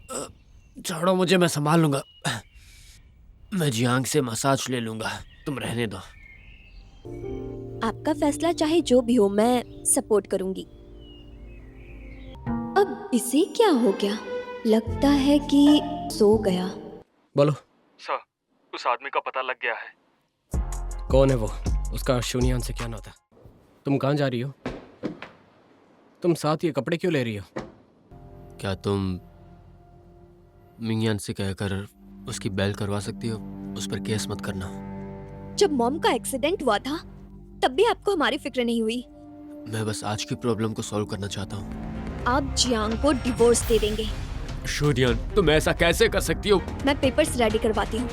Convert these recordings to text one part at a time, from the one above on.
छोड़ो मुझे, मैं संभाल लूंगा। मैं जियांग से मसाज ले लूंगा, तुम रहने दो। आपका फैसला चाहे जो भी हो, मैं सपोर्ट करूंगी। अब इसे क्या हो गया? लगता है कि सो गया। बोलो। सर, उस आदमी का पता लग गया है। कौन है वो? उसका शूनियान से क्या नाता? तुम कहाँ जा रही हो? तुम साथ ये कपड़े क्यों ले रही हो? क्या तुम मिंगयान से कहकर उसकी बैल करवा सकती हो? उस पर केस मत करना। जब मॉम का एक्सीडेंट हुआ था तब भी आपको हमारी फिक्र नहीं हुई। मैं बस आज की प्रॉब्लम को सॉल्व करना चाहता हूँ। आप जियांग को डिवोर्स दे देंगे। शूनियान, तुम ऐसा कैसे कर सकती हो? मैं पेपर्स रेडी करवाती हूँ।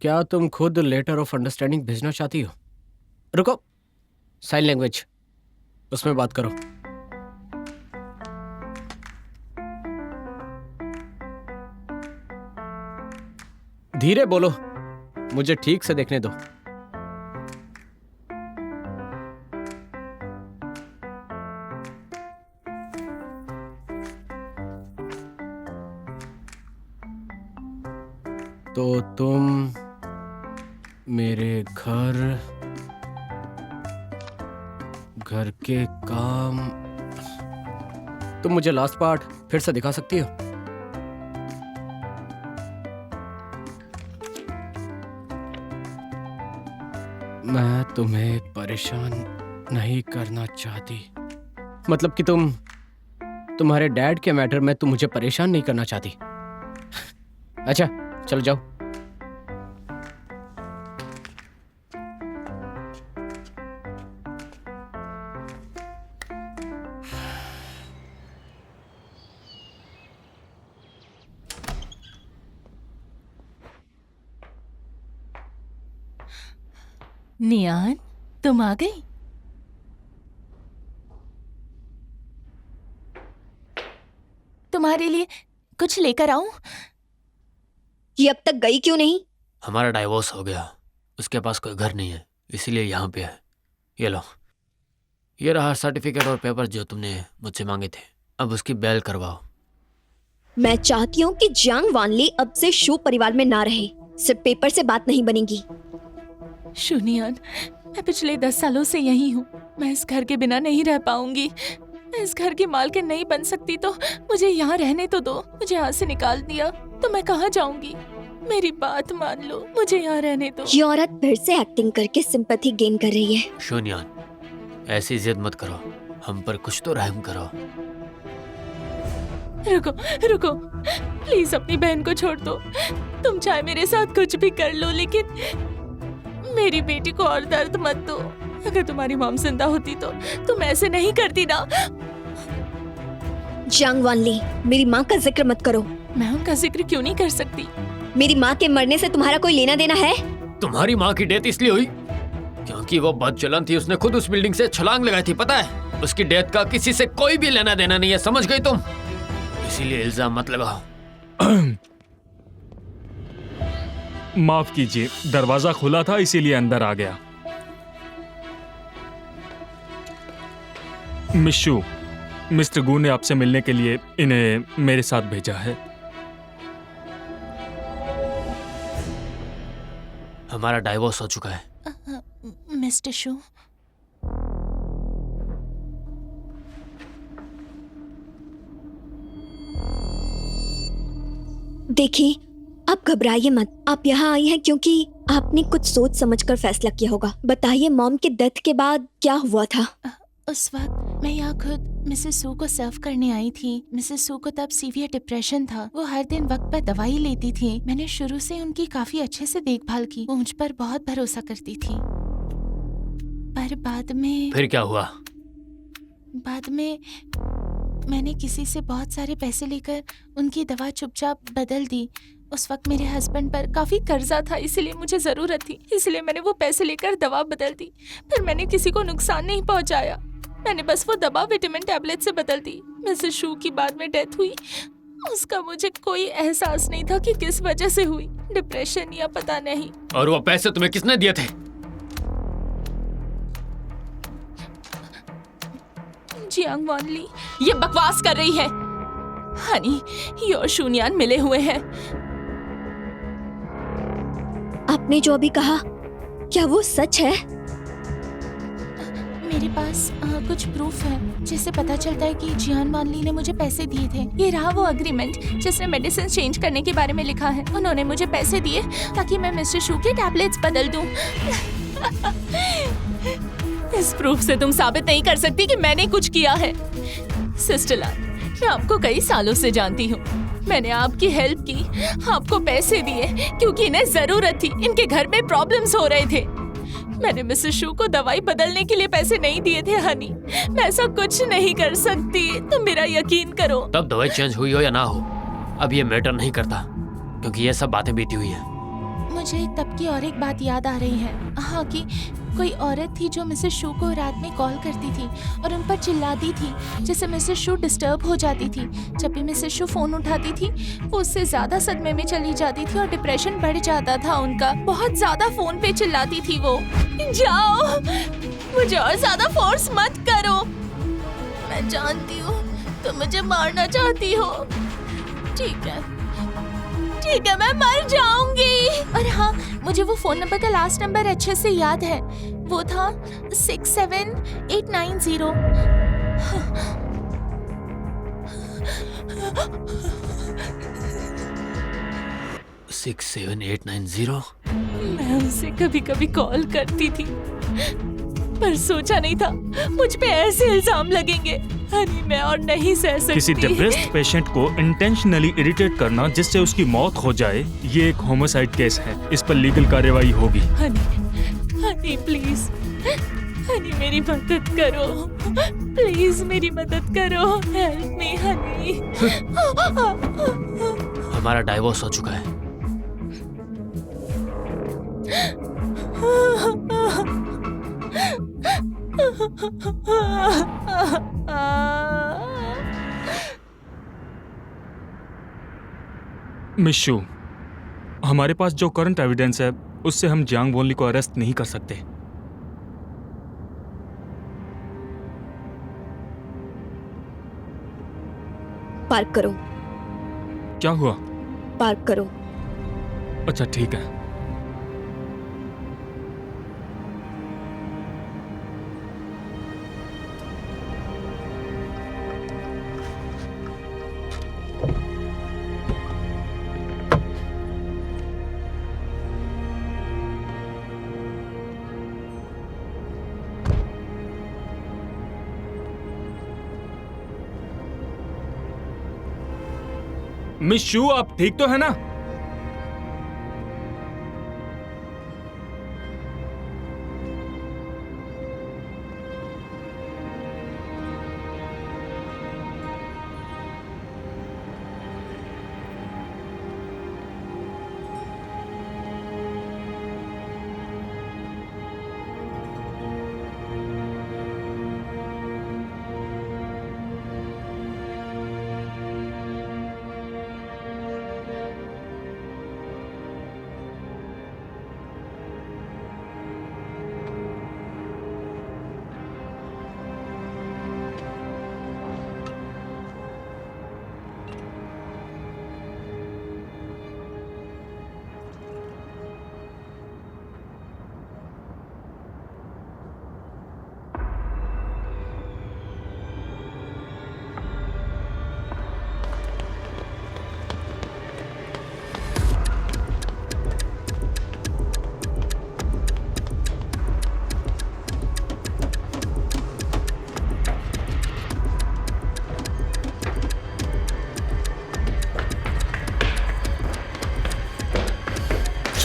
क्या तुम खुद लेटर ऑफ अंडरस्टैंडिंग भेजना चाहती हो? रुको, साइन लैंग्वेज, उसमें बात करो। धीरे बोलो, मुझे ठीक से देखने दो। तो तुम मेरे घर के काम, तुम मुझे लास्ट पार्ट फिर से दिखा सकती हो? मैं तुम्हें परेशान नहीं करना चाहती। मतलब कि तुम्हारे डैड के मैटर में तुम मुझे परेशान नहीं करना चाहती। अच्छा, चलो जाओ। नियान, तुम आ गई? तुम्हारे लिए कुछ लेकर आऊं? ये अब तक गई क्यों नहीं? हमारा डाइवोर्स हो गया, उसके पास कोई घर नहीं है, इसीलिए यहाँ पे है। ये लो, ये रहा सर्टिफिकेट और पेपर जो तुमने मुझसे मांगे थे। अब उसकी बैल करवाओ। मैं चाहती हूँ कि जियांग वानली अब से शू परिवार में ना रहे। सिर्फ पेपर से बात नहीं बनेगी। शुनियान, मैं पिछले 10 सालों से यही हूँ। मैं इस घर के बिना नहीं रह पाऊंगी। मैं इस घर की मालकिन नहीं बन सकती, तो मुझे यहाँ रहने तो दो। मुझे यहाँ से निकाल दिया तो मैं कहाँ जाऊंगी? मेरी बात मान लो, मुझे यहाँ रहने दो। ये औरत फिर से एक्टिंग करके सिंपैथी गेन कर रही है। शून्यान, ऐसी जिद मत करो, हम पर कुछ तो रहम करो। रुको रुको, प्लीज अपनी बहन को छोड़ दो। तुम चाहे मेरे साथ कुछ भी कर लो, लेकिन मेरी बेटी को और दर्द मत दो। अगर तुम्हारी मॉम जिंदा होती तो तुम ऐसे नहीं करती ना। जियांग वानली, मेरी माँ का जिक्र मत करो। मैं उनका जिक्र क्यों नहीं कर सकती? मेरी माँ के मरने से तुम्हारा कोई लेना देना है? तुम्हारी माँ की डेथ इसलिए हुई क्योंकि वो बदचलन थी। उसने खुद उस बिल्डिंग से छलांग लगाई थी, पता है? उसकी डेथ का किसी से कोई भी लेना देना नहीं है, समझ गई तुम? इसीलिए इल्जाम मत लगाओ। माफ कीजिए, दरवाजा खुला था इसीलिए अंदर आ गया। मिशू, मिस्टर गू ने आपसे मिलने के लिए इन्हें मेरे साथ भेजा है। हमारा डाइवोर्स हो चुका है। मिस्टर शू, देखिए, आप घबराइए मत। आप यहाँ आई हैं क्योंकि आपने कुछ सोच समझकर फैसला किया होगा। बताइए, मॉम के डेथ के बाद क्या हुआ था? उस वक्त मैं यहाँ खुद मिसेस सू को सर्व करने आई थी। मिसेस सू को तब सीवियर डिप्रेशन था। वो हर दिन वक्त पर दवाई लेती थी। मैंने शुरू से उनकी काफी अच्छे से देखभाल की। वो मुझ पर बहुत भरोसा करती थी। पर बाद में फिर क्या हुआ? बाद में मैंने किसी से बहुत सारे पैसे लेकर उनकी दवा चुपचाप बदल दी। उस वक्त मेरे हस्बैंड पर काफी कर्जा था, इसलिए मुझे जरूरत थी, इसलिए मैंने वो पैसे लेकर दवा बदल दी। फिर मैंने किसी को नुकसान नहीं पहुंचाया, मैंने बस वो दवा विटामिन टैबलेट से बदल दी। मिसेस शू की बाद में डेथ हुई। उसका मुझे कोई एहसास नहीं था कि किस वजह से हुई, डिप्रेशन या पता नहीं। और वो पैसे तुम्हें किसने दिए थे? जियांग वानली ये बकवास कर रही है। हनी, ये और शून्यान मिले हुए हैं। आपने जो अभी कहा, क्या वो सच है? मेरे पास कुछ प्रूफ है जिससे पता चलता है कि जियान वानली ने मुझे पैसे दिए थे। ये रहा वो एग्रीमेंट जिसने मेडिसिन चेंज करने के बारे में लिखा है। उन्होंने मुझे पैसे दिए ताकि मैं मिस्टर शू के टैबलेट्स बदल दूं। इस प्रूफ से तुम साबित नहीं कर सकती कि मैंने कुछ किया है। सिस्टर लाल, मैं आपको कई सालों से जानती हूँ। मैंने आपकी हेल्प की, आपको पैसे दिए क्योंकि इन्हें जरूरत थी। इनके घर में प्रॉब्लम्स हो रहे थे। मैंने मिसेस शू को दवाई बदलने के लिए पैसे नहीं दिए थे। हनी, मैं ऐसा कुछ नहीं कर सकती, तुम मेरा यकीन करो। तब दवाई चेंज हुई हो या ना हो, अब ये मैटर नहीं करता, क्योंकि ये सब बातें बीती हुई है। मुझे तब की और एक बात याद आ रही है। हाँ, कि कोई औरत थी जो मिसेस शू को रात में कॉल करती थी और उन पर चिल्लाती थी, जिससे मिसेस शू डिस्टर्ब हो जाती थी। जब भी मिसेस शू फोन उठाती थी, वो उससे ज्यादा सदमे में चली जाती थी और डिप्रेशन बढ़ जाता था उनका। बहुत ज्यादा फोन पे चिल्लाती थी वो। जाओ, मुझे और ज्यादा फोर्स मत करो। मैं जानती हूँ तुम मुझे मारना चाहती हो। ठीक है, मैं मर जाऊंगी। और हाँ, मुझे वो फोन नंबर का लास्ट नंबर अच्छे से याद है। वो था 67890। 67890। मैं उनसे कभी कभी कॉल करती थी, पर सोचा नहीं था मुझ पे ऐसे इल्जाम लगेंगे। हनी, मैं और नहीं सह सकती। किसी डिप्रेस्ड पेशेंट को इंटेंशनली इरिटेट करना जिससे उसकी मौत हो जाए, ये एक होमिसाइड केस है। इस पर लीगल कार्रवाई होगी। हनी प्लीज, हनी मेरी मदद करो, प्लीज मेरी मदद करो। Help me Honey. हमारा डाइवोर्स हो चुका है। मिस शू, हमारे पास जो करंट एविडेंस है उससे हम जियांग वोनली को अरेस्ट नहीं कर सकते। पार्क करो। क्या हुआ? पार्क करो। अच्छा ठीक है। मिस शू, आप ठीक तो है ना?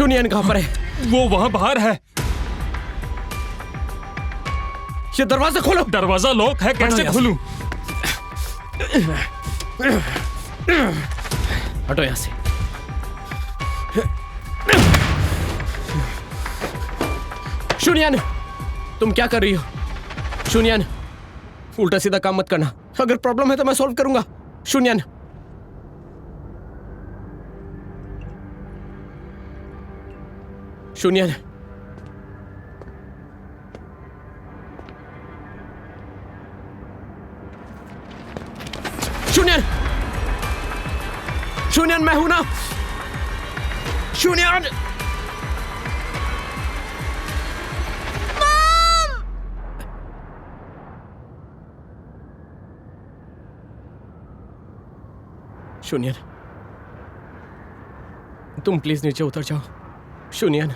शूनियन कहाँ पर है? वो वहाँ बाहर है। ये दरवाजा खोलो। दरवाजा लॉक है, कैसे यहाँ से। खोलूं? हटो यहाँ से। शूनियन, तुम क्या कर रही हो? शूनियन, उल्टा सीधा काम मत करना। अगर प्रॉब्लम है तो मैं सॉल्व करूंगा। शूनियन, शूनियन, शूनियन, शूनियन, मैं हूं ना। शूनियन, शूनियन, तुम प्लीज नीचे उतर जाओ। शूनियन,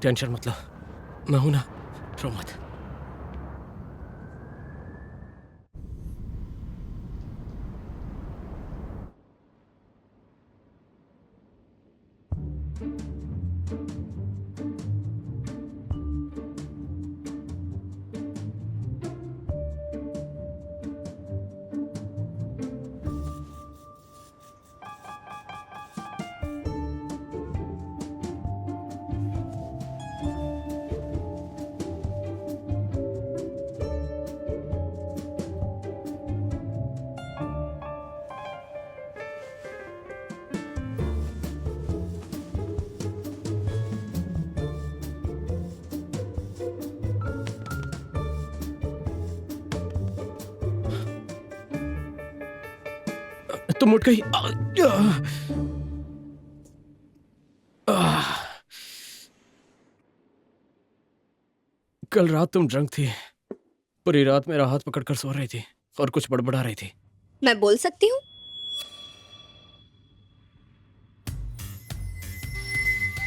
टेंशन मत लो, मैं हूं ना, रो मत। तुम उठ गई। कल रात तुम ड्रंक थी। पूरी रात मेरा हाथ पकड़कर सो रही थी और कुछ बड़बड़ा रही थी। मैं बोल सकती हूँ?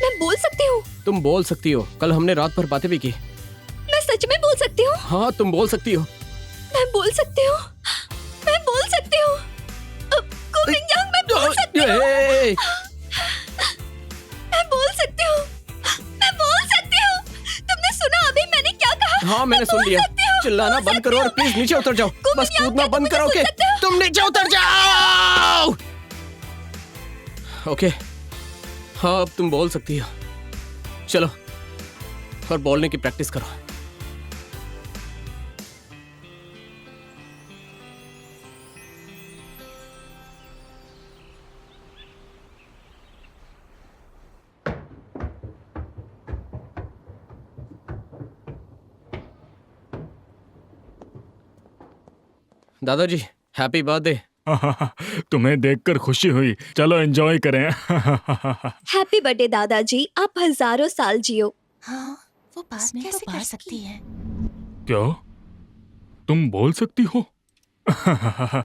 मैं बोल सकती हूँ? तुम बोल सकती हो। कल हमने रात भर बातें भी की। मैं सच में बोल सकती हूँ? हाँ, तुम बोल सकती हो। मैं बोल सकती हूँ? मैं बोल सकती हूँ? कुमिंग, मैं बोल सकती हूँ? मैं बोल सकती हूँ? मैं बोल सकती हूँ? तुमने सुना अभी मैंने क्या कहा? हाँ, मैंने सुन लिया। चिल्लाना बंद करो और प्लीज नीचे उतर जाओ। बस कूदना बंद करो। ओके, तुम नीचे उतर जाओ। ओके, हाँ, अब तुम बोल सकती हो। चलो और बोलने की प्रैक्टिस करो। दादाजी, हैप्पी बर्थडे। तुम्हें देखकर खुशी हुई। चलो एंजॉय करें। हैप्पी बर्थडे दादाजी, आप हजारों साल जियो। हाँ, वो बात कैसे कर सकती है? क्या तुम बोल सकती हो?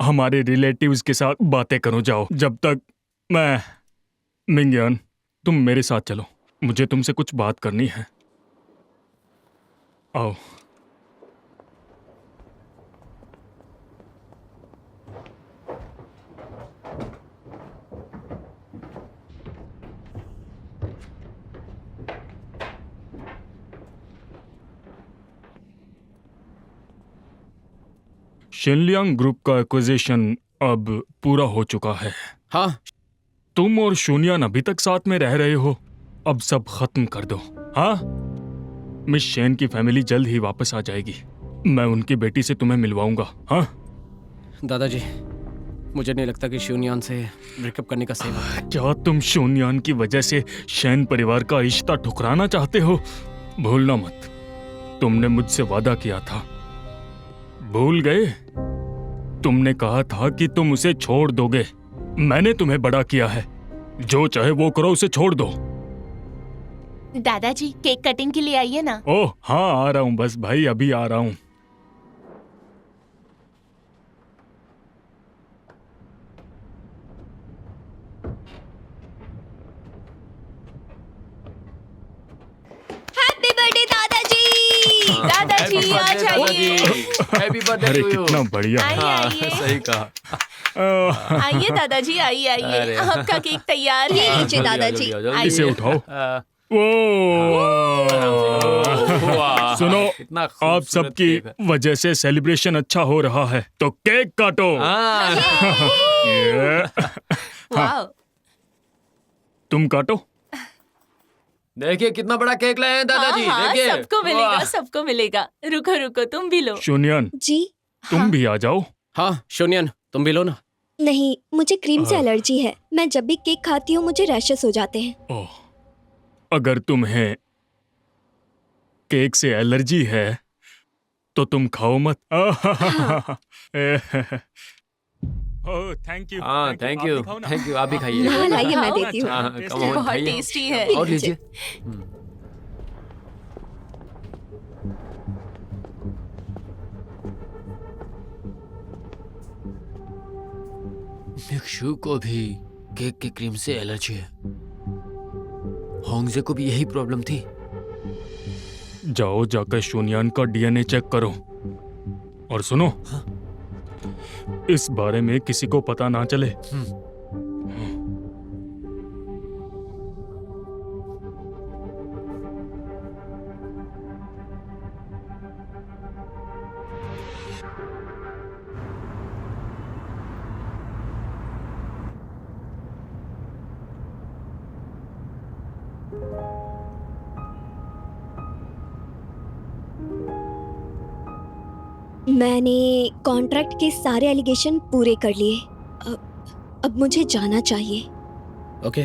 हमारे रिलेटिव्स के साथ बातें करो जाओ। जब तक मैं मिंगयान, तुम मेरे साथ चलो। मुझे तुमसे कुछ बात करनी है। आओ। शेनलियांग ग्रुप का एक्विजिशन अब पूरा हो चुका है। हाँ, तुम और शूनियन अभी तक साथ में रह रहे हो। अब सब खत्म कर दो। हाँ, मिस शेन की फैमिली जल्द ही वापस आ जाएगी। मैं उनकी बेटी से तुम्हें मिलवाऊंगा। हाँ दादाजी, मुझे नहीं लगता कि शून्यान से ब्रेकअप करने का सही वक्त है। क्या तुम शून्यान की वजह से शेन परिवार का रिश्ता ठुकराना चाहते हो? भूलना मत, तुमने मुझसे वादा किया था। भूल गए? तुमने कहा था कि तुम उसे छोड़ दोगे। मैंने तुम्हें बड़ा किया है। जो चाहे वो करो, उसे छोड़ दो। दादाजी, केक कटिंग के लिए आइए ना। ओह हाँ, आ रहा हूँ। बस भाई, अभी आ रहा हूँ। हैप्पी बर्थडे दादाजी। दादाजी दादाजी आ जाइए। हैप्पी बर्थडे अरे टू यू। कितना बढ़िया। आइए हाँ, आइए सही कहा। आइए दादाजी, आइए आइए, अरे। आपका केक तैयार ये है। लीजिए जल्दी आओ, दादाजी। जल्दी आओ, जल्दी। आइए। इसे उठाओ। वो वाह, सुनो, कितना आप खूबसूरत सबकी केक है। वजह से सेलिब्रेशन अच्छा हो रहा है, तो केक काटो। हाँ, ये, वाह, तुम काटो। देखिए कितना बड़ा केक लाए हैं दादाजी। हाँ, देखिए सबको मिलेगा, वाह। सबको मिलेगा। रुको रुको, तुम भी लो। शून्यन, जी तुम भी आ जाओ। हाँ शून्यन, तुम भी लो ना। नहीं, मुझे क्रीम से हाँ। एलर्जी है। मैं जब भी केक खाती हूँ मुझे रैशेस हो जाते हैं। ओह, अगर तुम्हें केक से एलर्जी है तो तुम खाओ मत। ओह, थैंक यू। हाँ थैंक यू, थैंक यू। आप भी खाइए। हाँ लाइए, मैं हाँ, देती हूँ। हाँ, टेस्टी come है। on, बहुत खाइए। टेस्टी है। और लीजिए। भिक्षु को भी केक के क्रीम से एलर्जी है। होंगजे को भी यही प्रॉब्लम थी। जाओ, जाकर शून्यान का डीएनए चेक करो। और सुनो, इस बारे में किसी को पता ना चले। मैंने कॉन्ट्रैक्ट के सारे एलिगेशन पूरे कर लिए। अब मुझे जाना चाहिए। ओके,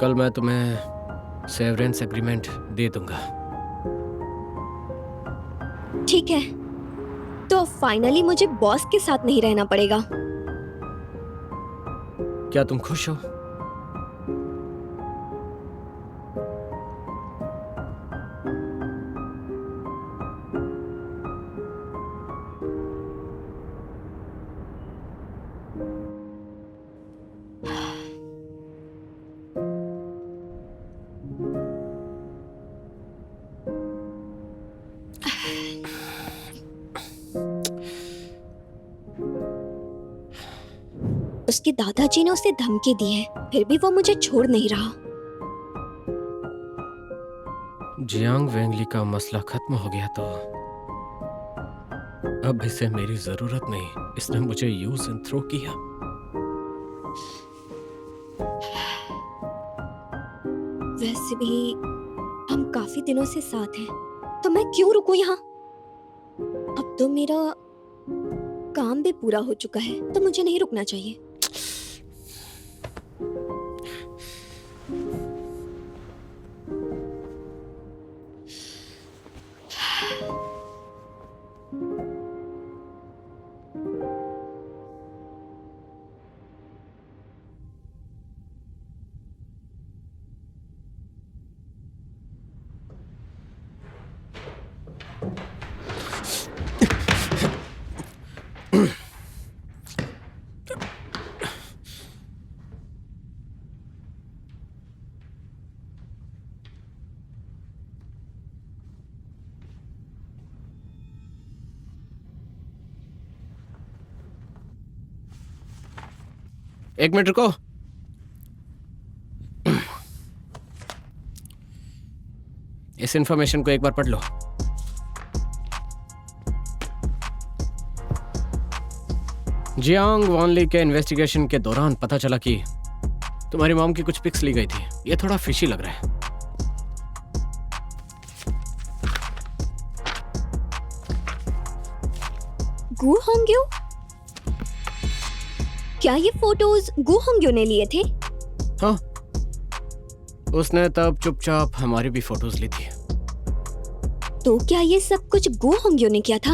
कल मैं तुम्हें सेवरेंस एग्रीमेंट दे दूंगा। ठीक है, तो फाइनली मुझे बॉस के साथ नहीं रहना पड़ेगा। क्या तुम खुश हो? उसके दादाजी ने उसे धमकी दी है, फिर भी वो मुझे छोड़ नहीं रहा। जियांग वेंगली का मसला खत्म हो गया तो अब इसे मेरी जरूरत नहीं। इसने मुझे यूज एंड थ्रो किया। वैसे भी हम काफी दिनों से साथ हैं, तो मैं क्यों रुकूं यहाँ? अब तो मेरा काम भी पूरा हो चुका है, तो मुझे नहीं रुकना चाहिए। एक मिनट रुको। इस इंफॉर्मेशन को एक बार पढ़ लो। जियांग वॉनली के इन्वेस्टिगेशन के दौरान पता चला कि तुम्हारी मॉम की कुछ पिक्स ली गई थी। ये थोड़ा फिशी लग रहा है। गु होंग्यो? क्या ये फोटोज गु होंग्यो ने लिए थे? हाँ, उसने तब चुपचाप हमारी भी फोटोज ली थी। तो क्या ये सब कुछ गु होंग्यो ने किया था?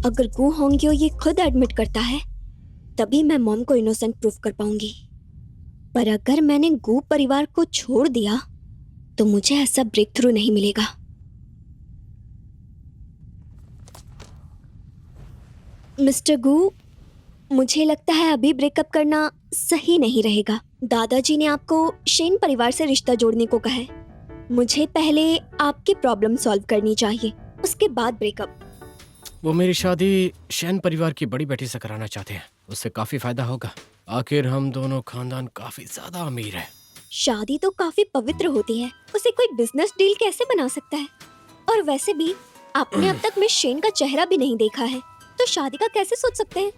अगर गु होंग्यो ये खुद एडमिट करता है, तभी मैं मॉम को इनोसेंट प्रूफ कर पाऊंगी। पर अगर मैंने गु परिवार को छोड़ दिया, तो मुझे ऐसा ब्रेक थ्रू नहीं मिलेगा। मिस्टर गु, मुझे लगता है अभी ब्रेकअप करना सही नहीं रहेगा। दादाजी ने आपको शेन परिवार से रिश्ता जोड़ने को कहा है। मुझे पहले आपकी प्रॉब्लम सॉल्व करनी चाहिए, उसके बाद ब्रेकअप। वो मेरी शादी शैन परिवार की बड़ी बेटी से कराना चाहते हैं। उससे काफी फायदा होगा। आखिर हम दोनों खानदान काफी ज्यादा अमीर है। शादी तो काफी पवित्र होती है, उसे कोई बिजनेस डील कैसे बना सकता है? और वैसे भी आपने अब तक मिस शेन का चेहरा भी नहीं देखा है, तो शादी का कैसे सोच सकते हैं?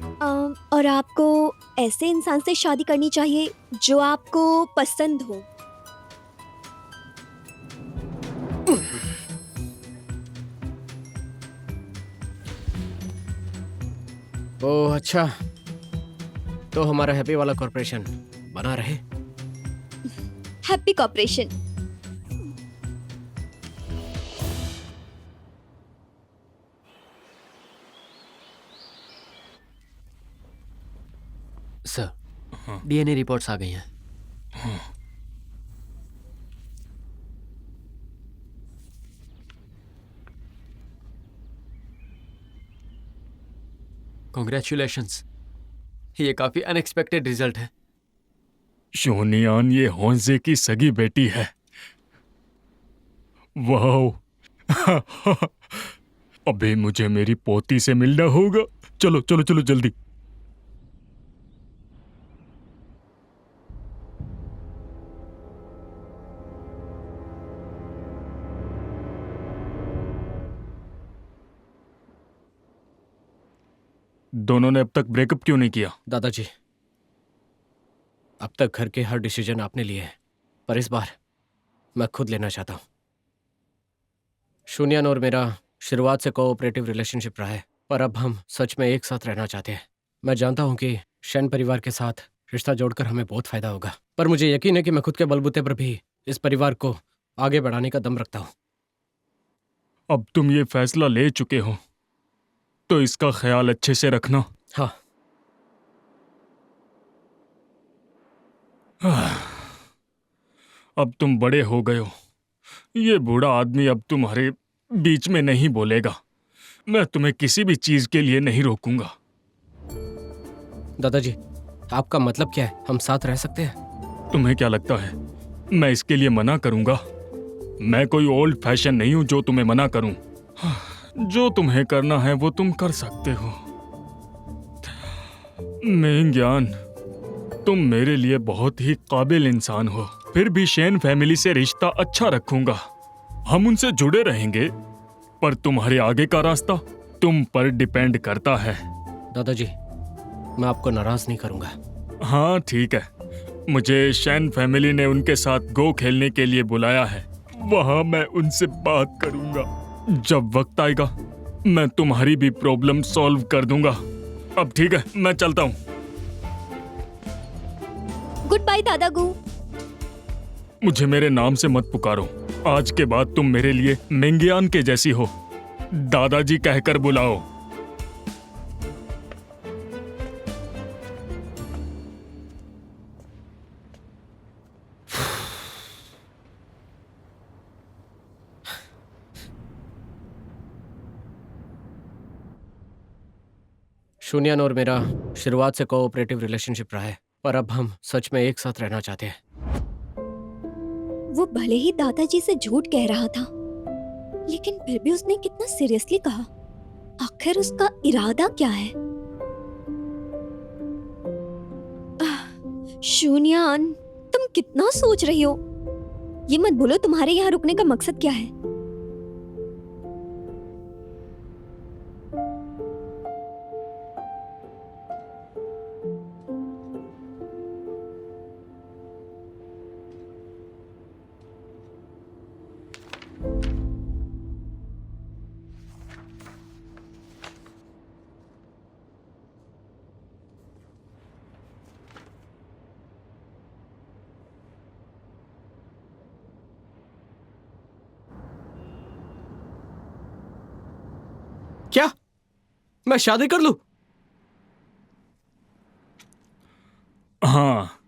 और आपको ऐसे इंसान से शादी करनी चाहिए जो आपको पसंद हो। ओह अच्छा, तो हमारा हैप्पी वाला कॉर्पोरेशन बना रहे। Happy corporation. Sir, DNA reports आ गई हैं। कॉन्ग्रेचुलेशंस, ये काफी अनएक्सपेक्टेड रिजल्ट है। शोनियान ये होंजे की सगी बेटी है। वाह। अबे मुझे मेरी पोती से मिलना होगा। चलो चलो चलो जल्दी। दोनों ने अब तक ब्रेकअप क्यों नहीं किया? दादाजी, अब तक घर के हर डिसीजन आपने लिए हैं, पर इस बार मैं खुद लेना चाहता हूँ। शून्यन और मेरा शुरुआत से कोऑपरेटिव रिलेशनशिप रहा है, पर अब हम सच में एक साथ रहना चाहते हैं। मैं जानता हूँ कि शैन परिवार के साथ रिश्ता जोड़कर हमें बहुत फायदा होगा, पर मुझे यकीन है कि मैं खुद के बलबूते पर भी इस परिवार को आगे बढ़ाने का दम रखता हूँ। अब तुम ये फैसला ले चुके हो तो इसका ख्याल अच्छे से रखना। हाँ। अब तुम बड़े हो गए हो। ये बूढ़ा आदमी अब तुम्हारे बीच में नहीं बोलेगा। मैं तुम्हें किसी भी चीज के लिए नहीं रोकूंगा। दादाजी, आपका मतलब क्या है? हम साथ रह सकते हैं? तुम्हें क्या लगता है मैं इसके लिए मना करूंगा? मैं कोई ओल्ड फैशन नहीं हूं जो तुम्हें मना करूं। जो तुम्हें करना है वो तुम कर सकते हो। मेंग्यान, तुम मेरे लिए बहुत ही काबिल इंसान हो। फिर भी शैन फैमिली से रिश्ता अच्छा रखूंगा। हम उनसे जुड़े रहेंगे, पर तुम्हारे आगे का रास्ता तुम पर डिपेंड करता है। दादाजी, मैं आपको नाराज नहीं करूंगा। हाँ ठीक है। मुझे शैन फैमिली ने उनके साथ गो खेलने के लिए बुलाया है। वहां मैं उनसे बात करूंगा। जब वक्त आएगा मैं तुम्हारी भी प्रॉब्लम सॉल्व कर दूंगा। अब ठीक है, मैं चलता हूँ। गुड बाय दादा गू। मुझे मेरे नाम से मत पुकारो। आज के बाद तुम मेरे लिए मेंगियान के जैसी हो। दादाजी कहकर बुलाओ। शून्यन और मेरा शुरुआत से कोऑपरेटिव रिलेशनशिप रहा है, पर अब हम सच में एक साथ रहना चाहते हैं। वो भले ही दादाजी से झूठ कह रहा था, लेकिन फिर भी उसने कितना सीरियसली कहा। आखिर उसका इरादा क्या है? शून्यान, तुम कितना सोच रही हो? ये मत भूलो तुम्हारे यहाँ रुकने का मकसद क्या है। क्या मैं शादी कर लूं? हाँ,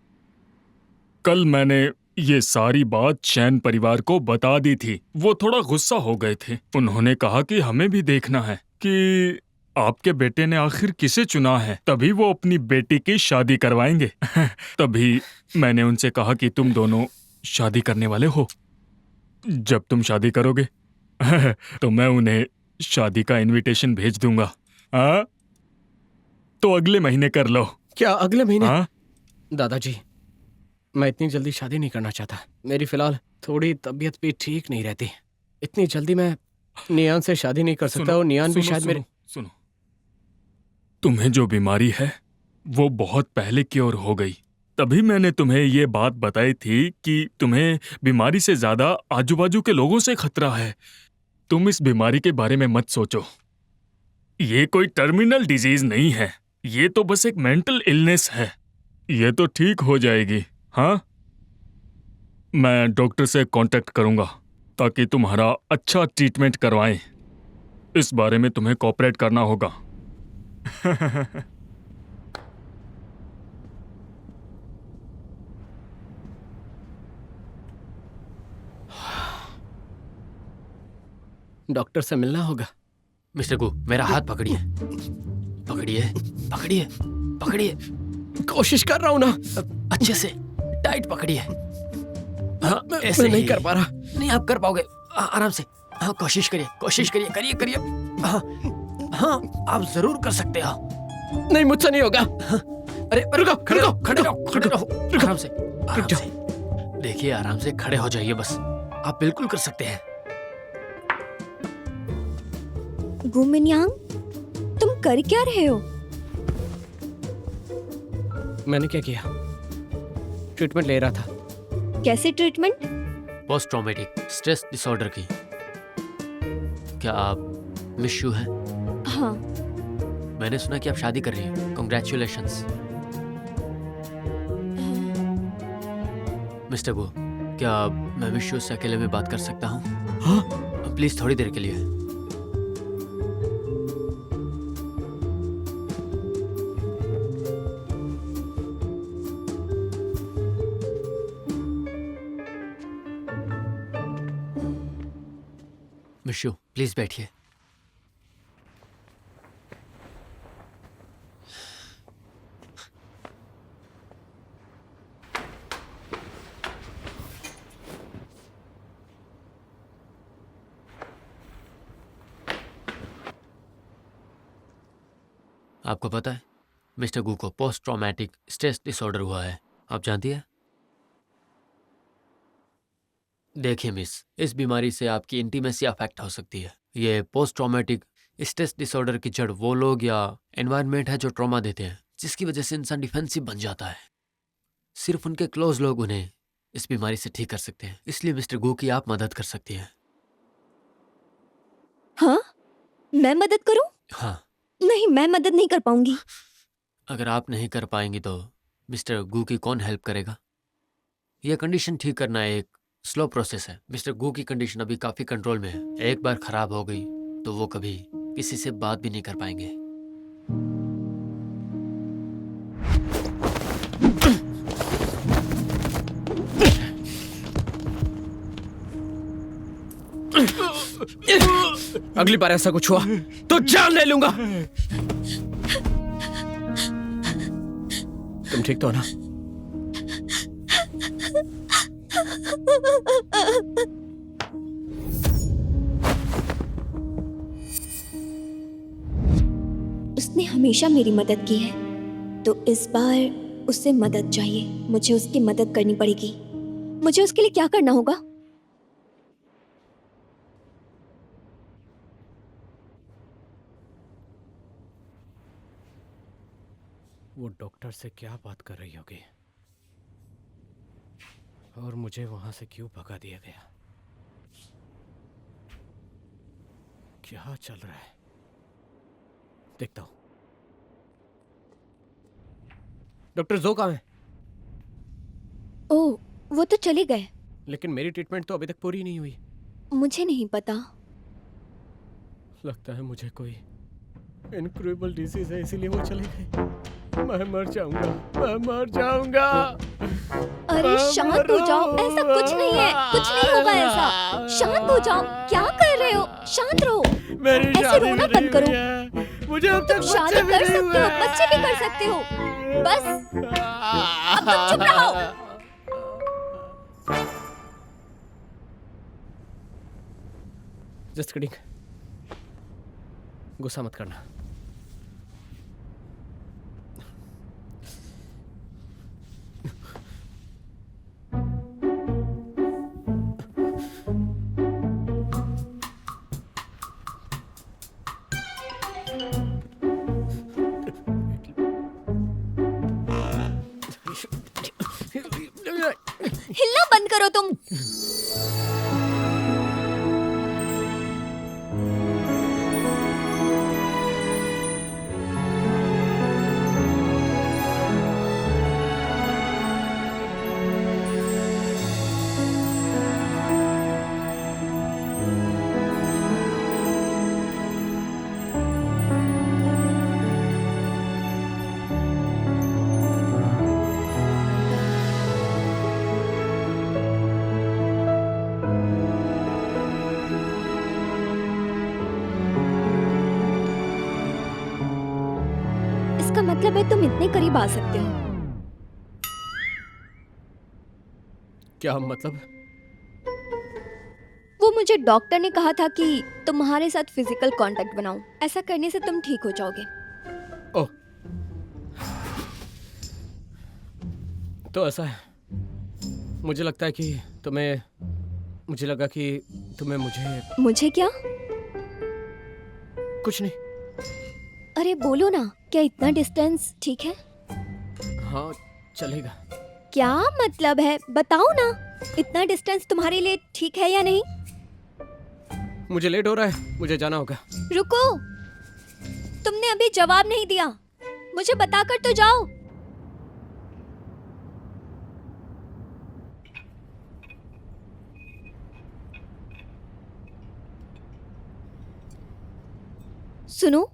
कल मैंने ये सारी बात शैन परिवार को बता दी थी। वो थोड़ा गुस्सा हो गए थे। उन्होंने कहा कि हमें भी देखना है कि आपके बेटे ने आखिर किसे चुना है, तभी वो अपनी बेटी की शादी करवाएंगे। तभी मैंने उनसे कहा कि तुम दोनों शादी करने वाले हो। जब तुम शादी करोगे तो मैं उन्हें शादी का इनविटेशन भेज दूंगा। हाँ, तो अगले महीने कर लो। क्या अगले महीने? हाँ, दादाजी, मैं इतनी जल्दी शादी नहीं करना चाहता। मेरी फिलहाल थोड़ी तबीयत भी ठीक नहीं रहती। इतनी जल्दी मैं नियान से शादी नहीं कर सकता और नियान भी शायद मेरे। सुनो, तुम्हें जो बीमारी है वो बहुत पहले क्योर हो गई। तभी मैंने तुम्हें ये बात बताई थी कि तुम्हें बीमारी से ज्यादा आजू बाजू के लोगों से खतरा है। तुम इस बीमारी के बारे में मत सोचो। ये कोई टर्मिनल डिजीज नहीं है, ये तो बस एक मेंटल इलनेस है। ये तो ठीक हो जाएगी। हाँ, मैं डॉक्टर से कांटेक्ट करूंगा ताकि तुम्हारा अच्छा ट्रीटमेंट करवाएं। इस बारे में तुम्हें कोऑपरेट करना होगा। डॉक्टर से मिलना होगा। मिस्टर गु, मेरा हाथ पकड़िए, पकड़िए, पकड़िए, पकड़िए। कोशिश कर रहा हूं ना। अच्छे से टाइट पकड़िए। हाँ, ऐसे मैं नहीं ही। कर पा रहा। नहीं, आप कर पाओगे। आराम से। हाँ, कोशिश करिए, कोशिश करिए, करिए, करिए। हाँ, हाँ, आप जरूर कर सकते हो। नहीं, मुझसे नहीं होगा। अरे रुको, खड़े रहो, रुको, खड़े रहो, खड़े रहो। रुको। आराम से, आराम जाओ। से। देखिए, आराम से खड़े हो जाइए बस। आप बिल्कुल कर सकते हैं। गुमिन्यांग, तुम कर क्या रहे हो? मैंने क्या किया? ट्रीटमेंट ले रहा था। कैसे treatment? Post traumatic stress disorder की। क्या आप मिस यू हैं? हाँ। मैंने सुना कि आप शादी कर रही हैं। कॉन्ग्रेचुलेशंस। मिस्टर गो, क्या मैं मिस यू से अकेले में बात कर सकता हूँ? हाँ? प्लीज थोड़ी देर के लिए। मिशु, प्लीज बैठिए। आपको पता है, मिस्टर गू को पोस्ट ट्रॉमेटिक स्ट्रेस डिसऑर्डर हुआ है। आप जानती है? देखिए मिस, इस बीमारी से आपकी इंटीमेसी अफेक्ट हो सकती है। ये पोस्ट ट्रॉमेटिक स्ट्रेस डिसऑर्डर की जड़ वो लोग या एनवायरनमेंट है जो ट्रॉमा देते हैं, जिसकी वजह से इंसान डिफेंसिव बन जाता है। सिर्फ उनके क्लोज लोग उन्हें इस बीमारी से ठीक कर सकते हैं। इसलिए मिस्टर गू की आप मदद कर सकती हैं। हाँ, मैं मदद करूं? हाँ, नहीं, मैं मदद नहीं कर पाऊंगी। अगर आप नहीं कर पाएंगी तो मिस्टर गू की कौन हेल्प करेगा? यह कंडीशन ठीक करना एक स्लो प्रोसेस है। मिस्टर गू की कंडीशन अभी काफी कंट्रोल में है। एक बार खराब हो गई तो वो कभी किसी से बात भी नहीं कर पाएंगे। अगली बार ऐसा कुछ हुआ तो जान ले लूंगा। तुम ठीक तो हो ना? उसने हमेशा मेरी मदद की है, तो इस बार उससे मदद चाहिए। मुझे उसकी मदद करनी पड़ेगी। मुझे उसके लिए क्या करना होगा? वो डॉक्टर से क्या बात कर रही होगी और मुझे वहां से क्यों भगा दिया गया? क्या चल रहा है? देखता हूं। डॉक्टर जो कहाँ है? ओह, वो तो चले गए। लेकिन मेरी ट्रीटमेंट तो अभी तक पूरी नहीं हुई। मुझे नहीं पता। लगता है मुझे कोई इनक्यूरेबल डिजीज है, इसीलिए वो चले गए। मैं मर जाऊंगा, मैं मर जाऊंगा। अरे शांत हो जाओ, ऐसा कुछ नहीं है, कुछ नहीं होगा ऐसा। शांत हो जाओ, क्या कर रहे हो? शांत रहो। मेरी ऐसे शादी रोना भी बंद नहीं करो। हुई है। मुझे अब तक तुम शादी बच्चे भी कर नहीं सकते हुए हो, हैं। बच्चे भी कर सकते हो। बस अब तुम चुप रहो। जस्ट किडिंग, गुस्सा मत करना। हिलना बंद करो तुम। इसका मतलब है तुम इतने करीब आ सकते हो। क्या मतलब? वो मुझे डॉक्टर ने कहा था कि तुम्हारे साथ फिजिकल कांटेक्ट बनाऊं। ऐसा करने से तुम ठीक हो जाओगे। ओह, तो ऐसा है। मुझे लगता है कि मुझे लगा कि तुम्हें मुझे क्या? कुछ नहीं। अरे बोलो ना, क्या इतना डिस्टेंस ठीक है? हाँ, चलेगा। क्या मतलब है, बताओ ना। इतना डिस्टेंस तुम्हारे लिए ठीक है या नहीं? मुझे लेट हो रहा है, मुझे जाना होगा। रुको, तुमने अभी जवाब नहीं दिया। मुझे बताकर तो जाओ। सुनो,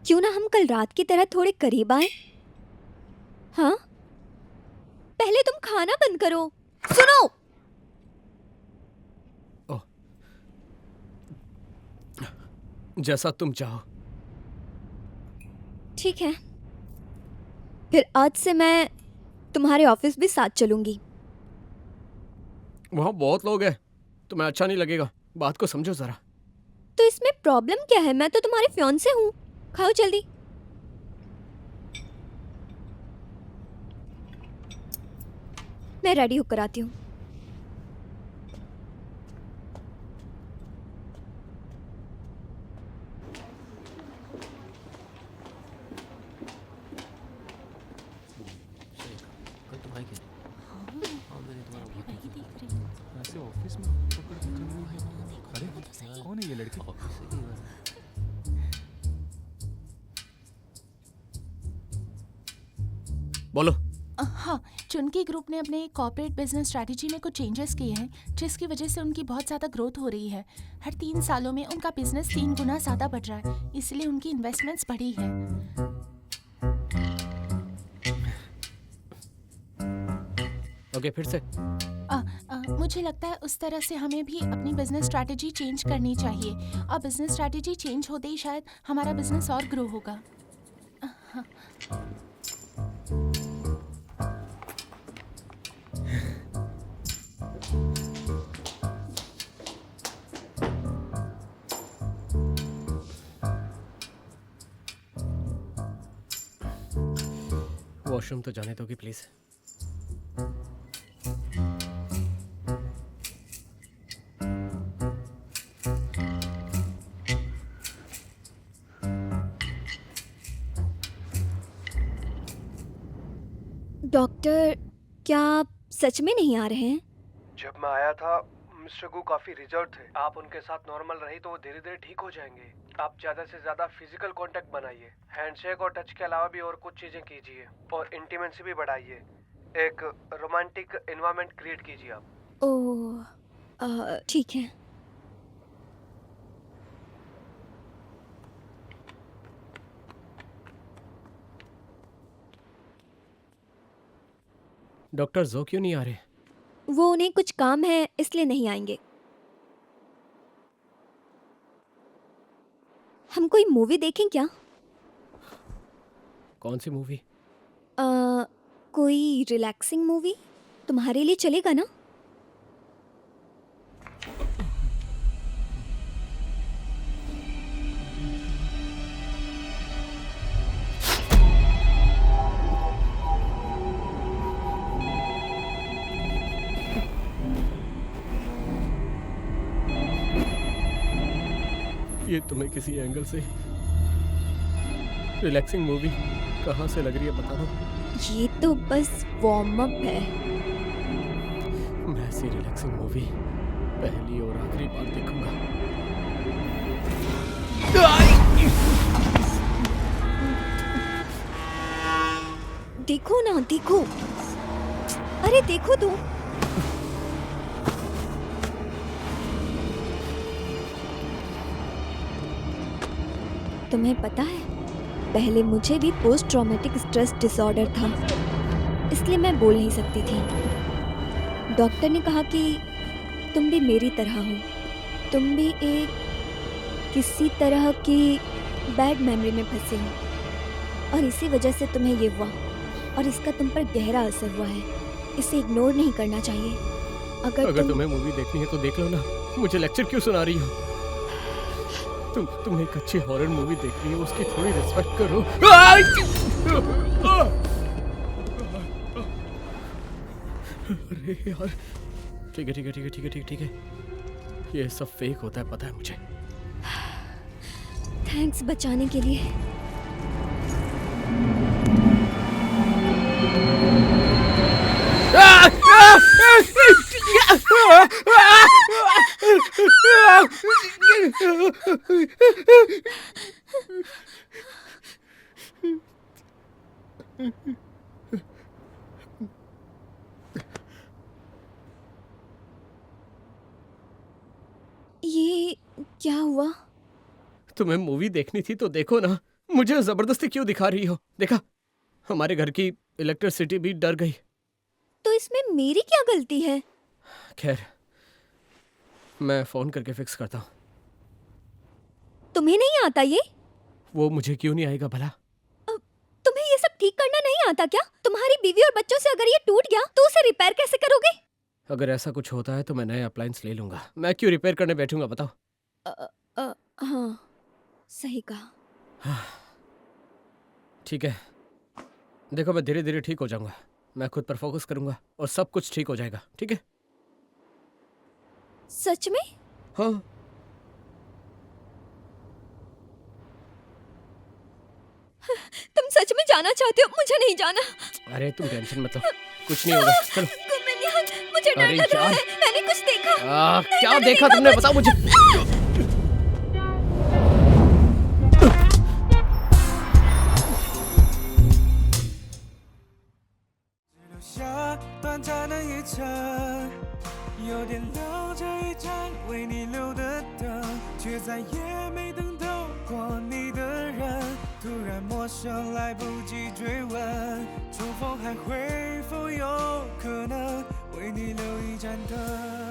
क्यों ना हम कल रात की तरह थोड़े करीब आए? हाँ, पहले तुम खाना बंद करो। सुनो, ओह, जैसा तुम चाहो। ठीक है। फिर आज से मैं तुम्हारे ऑफिस भी साथ चलूंगी। वहाँ बहुत लोग हैं, तुम्हें अच्छा नहीं लगेगा। बात को समझो जरा। तो इसमें प्रॉब्लम क्या है? मैं तो तुम्हारे फियांसे हूँ। खाओ जल्दी। मैं रेडी होकर आती हूँ। कल तुम आए क्या? हाँ, मैंने तुम्हारा बहुत देखा। ऐसे ऑफिस में पकड़ के खड़ी हुई है। अरे कौन है ये लड़की? ऑफिस से ही हुआ। बोलो। हाँ, चुनकी ग्रुप ने अपने कॉर्पोरेट बिजनेस स्ट्रैटेजी में कुछ चेंजेस किए हैं, जिसकी वजह से उनकी बहुत ज़्यादा ग्रोथ हो रही है। हर 3 सालों में उनका बिजनेस 3 गुना ज़्यादा बढ़ रहा है, इसलिए उनकी इन्वेस्टमेंट्स बढ़ी है। ओके, फिर से। मुझे लगता है उस तरह से हमें भी अपनी बिजनेस स्ट्रैटेजी चेंज करनी चाहिए, और बिजनेस स्ट्रैटेजी चेंज होते ही शायद हमारा बिजनेस और ग्रो होगा। वॉशरूम तो जाने दोगी प्लीज? डॉक्टर, क्या आप सच में नहीं आ रहे हैं? जब मैं आया था मिस्टर गु काफी रिजर्व थे। आप उनके साथ नॉर्मल रही तो वो धीरे धीरे ठीक हो जाएंगे। आप ज्यादा से ज्यादा फिजिकल कांटेक्ट बनाइए, हैंडशेक और टच के अलावा भी और कुछ चीजें कीजिए, और इंटीमेसी भी बढ़ाइए। एक रोमांटिक एनवायरनमेंट क्रिएट कीजिए आप। ओह, ठीक है। डॉक्टर जो क्यों नहीं आ रहे? वो उन्हें कुछ काम है इसलिए नहीं आएंगे। हम कोई मूवी देखें क्या? कौन सी मूवी? कोई रिलैक्सिंग मूवी तुम्हारे लिए चलेगा ना? मुझे तुम्हें किसी एंगल से रिलैक्सिंग मूवी कहाँ से लग रही है बता दो। ये तो बस वार्म अप है। मैं ऐसी रिलैक्सिंग मूवी पहली और आखिरी बार देखूंगा। देखो ना, देखो, अरे देखो तो। तुम्हें पता है, पहले मुझे भी पोस्ट ट्रॉमेटिक स्ट्रेस डिसऑर्डर था, इसलिए मैं बोल नहीं सकती थी। डॉक्टर ने कहा कि तुम भी मेरी तरह हो, तुम भी एक किसी तरह की बैड मेमोरी में फंसे हो और इसी वजह से तुम्हें ये हुआ और इसका तुम पर गहरा असर हुआ है। इसे इग्नोर नहीं करना चाहिए। अगर तुम्हें मूवी देखनी है तो देख लो ना, मुझे लेक्चर क्यों सुना रही हो? तुम एक अच्छी हॉरर मूवी देख रही हो, उसकी थोड़ी रिस्पेक्ट करो। अरे यार, ठीक है ठीक है ठीक है ठीक है ठीक है, ये सब फेक होता है, पता है मुझे। थैंक्स बचाने के लिए। ये क्या हुआ? तुम्हें मूवी देखनी थी तो देखो ना, मुझे जबरदस्ती क्यों दिखा रही हो? देखा, हमारे घर की इलेक्ट्रिसिटी भी डर गई। तो इसमें मेरी क्या गलती है? खैर, मैं फोन करके फिक्स करता हूँ। तुम्हें नहीं आता ये? वो मुझे क्यों नहीं आएगा भला? तुम्हें ये सब ठीक करना नहीं आता क्या? तुम्हारी बीवी और बच्चों से अगर ये टूट गया तो उसे रिपेयर कैसे करोगे? अगर ऐसा कुछ होता है तो मैं नया अप्लायंस ले लूंगा। मैं क्यों रिपेयर करने बैठूंगा बताओ? हाँ, सही कहा। ठीक है, देखो मैं धीरे धीरे ठीक हो जाऊंगा। मैं खुद पर फोकस करूंगा और सब कुछ ठीक हो जाएगा, ठीक है? सच में? हाँ। तुम सच में जाना चाहते हो? मुझे नहीं जाना। अरे तुम टेंशन मत लो, कुछ नहीं होगा, चलो। मुझे डर अरे लग रहा यार। है। मैंने कुछ देखा। क्या देखा तुमने, बताओ मुझे।还会否有可能为你留一盏灯？